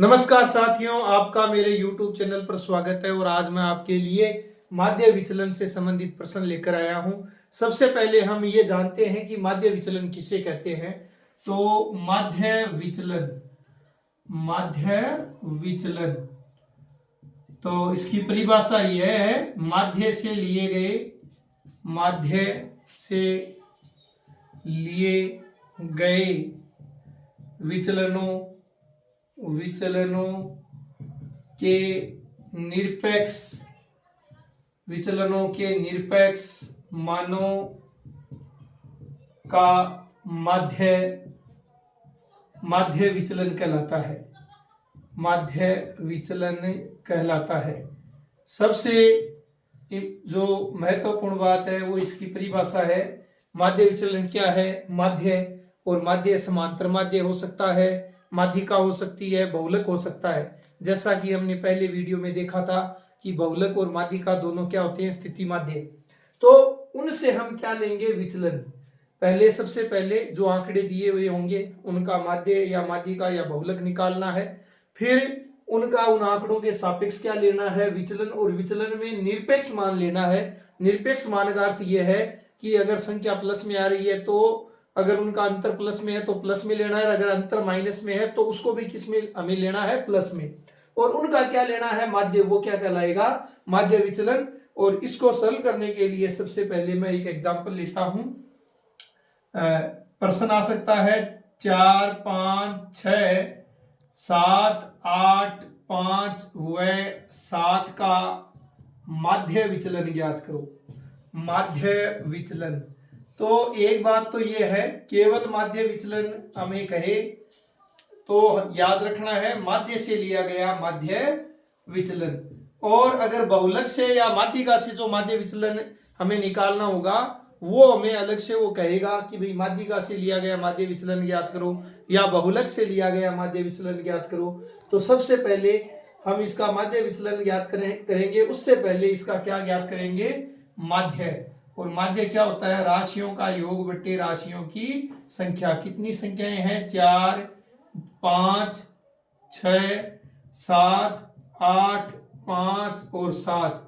नमस्कार साथियों, आपका मेरे YouTube चैनल पर स्वागत है। और आज मैं आपके लिए माध्य विचलन से संबंधित प्रश्न लेकर आया हूं। सबसे पहले हम ये जानते हैं कि माध्य विचलन किसे कहते हैं। तो माध्य विचलन तो इसकी परिभाषा यह है, माध्य से लिए गए विचलनों के निरपेक्ष मानों का माध्य विचलन कहलाता है। सबसे जो महत्वपूर्ण बात है वो इसकी परिभाषा है। माध्य विचलन क्या है? माध्य और माध्य समांतर माध्य हो सकता है, माध्यिका हो सकती है, बहुलक हो सकता है। जैसा कि हमने पहले वीडियो में देखा था कि बहुलक और माध्यिका दोनों क्या होते हैं? स्थिति माध्य। तो उनसे हम क्या लेंगे? विचलन। सबसे पहले जो आंकड़े दिए हुए होंगे उनका माध्य या माध्यिका या बहुलक निकालना है। फिर उनका उन आंकड़ों के सापेक्ष क्या लेना है? विचलन। और विचलन में निरपेक्ष मान लेना है। निरपेक्ष मान का अर्थ यह है कि अगर संख्या प्लस में आ रही है तो अगर उनका अंतर प्लस में है तो प्लस में लेना है, अगर अंतर माइनस में है तो उसको भी किस में हमें लेना है? प्लस में। और उनका क्या लेना है? माध्य। वो क्या कहलाएगा? माध्य विचलन। और इसको सरल करने के लिए सबसे पहले मैं एक एग्जांपल लेता हूं। प्रश्न आ सकता है 4, 5, 6, 7, 8, 5 व 7 का माध्य विचलन ज्ञात करो। माध्य विचलन तो एक बात तो ये है, केवल माध्य विचलन हमें कहे तो याद रखना है माध्य से लिया गया माध्य विचलन। और अगर बहुलक से या माध्यिका से जो माध्य विचलन हमें निकालना होगा वो हमें अलग से वो कहेगा कि भाई माध्यिका से लिया गया माध्य विचलन ज्ञात करो या बहुलक से लिया गया माध्य विचलन ज्ञात करो। तो सबसे पहले हम इसका माध्य विचलन ज्ञात करेंगे। उससे पहले इसका क्या ज्ञात करेंगे? माध्य। और माध्य क्या होता है? राशियों का योग बट्टे राशियों की संख्या। कितनी संख्याएं हैं? 4, 5, 6, 7, 8, 5 और 7।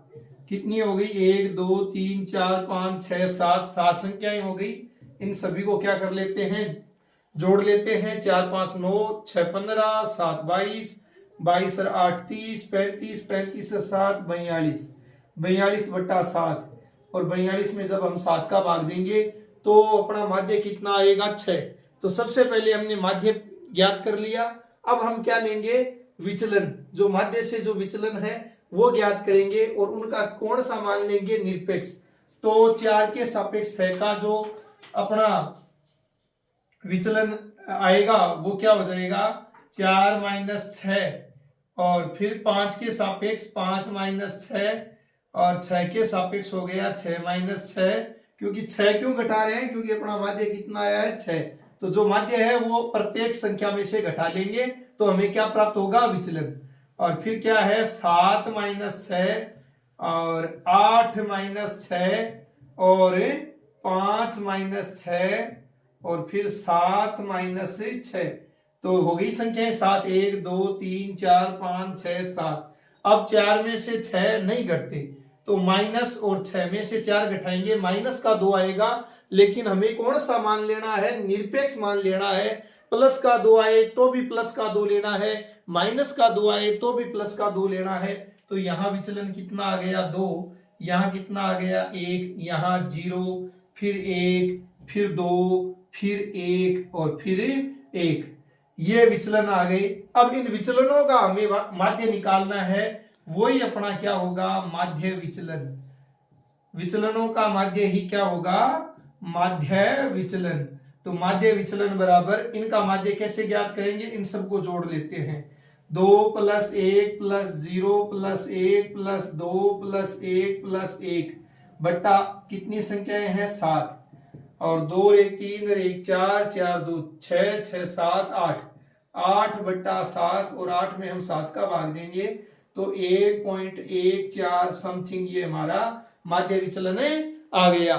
कितनी हो गई? 1, 2, 3, 4, 5, 6, 7। 7 संख्याएं हो गई। इन सभी को क्या कर लेते हैं? जोड़ लेते हैं। 4, 5, 9, 6, 15, 7, 22, 22 और 8, 30, 35, 35 और 7, 42। 42 बट्टा 7। और 42 में जब हम 7 का भाग देंगे तो अपना माध्य कितना आएगा? 6। तो सबसे पहले हमने माध्य ज्ञात कर लिया। अब हम क्या लेंगे? विचलन। जो माध्य से जो विचलन है वो ज्ञात करेंगे और उनका कौन सा मान लेंगे? निरपेक्ष। तो 4 के सापेक्ष 6 का जो अपना विचलन आएगा वो क्या हो जाएगा? 4 - 6। और फिर 5 के सापेक्ष 5 - 6 और 6 के सापेक्ष हो गया 6 - 6। क्योंकि 6 क्यों घटा रहे हैं? क्योंकि अपना माध्य कितना आया है? 6। तो जो माध्य है वो प्रत्येक संख्या में से घटा लेंगे तो हमें क्या प्राप्त होगा? विचलन। और फिर क्या है? 7 - 6 और 8 - 6 और 5 - 6 और फिर 7 - 6। तो हो गई संख्याएं 7। 1, 2, 3, 4, 5, 6, 7। अब 4 में से 6 नहीं घटते तो माइनस और 6 में से 4 घटाएंगे, माइनस का 2 आएगा। लेकिन हमें कौन सा मान लेना है? निरपेक्ष मान लेना है। प्लस का 2 आए तो भी प्लस का 2 लेना है, माइनस का 2 आए तो भी प्लस का 2 लेना है। तो यहाँ विचलन कितना आ गया? 2। यहाँ कितना आ गया? 1। यहाँ 0, फिर 1, फिर 2, फिर 1 और फिर 1। ये विचलन आ गए। अब इन विचलनों का हमें माध्य निकालना है। वही अपना क्या होगा? माध्य विचलन। विचलनों का माध्य ही क्या होगा? माध्य विचलन। तो माध्य विचलन बराबर, इनका माध्य कैसे ज्ञात करेंगे? इन सबको जोड़ लेते हैं। 2 + 1 + 0 + 1 + 2 + 1 + 1 बट्टा कितनी संख्याएं हैं? 7। और 2 और 1 3 और 1 4, 4 2 6, 6 7 8। 8 बट्टा 7 और 8 में हम 7 का भाग देंगे तो 1.14 समथिंग ये हमारा माध्य विचलन आ गया।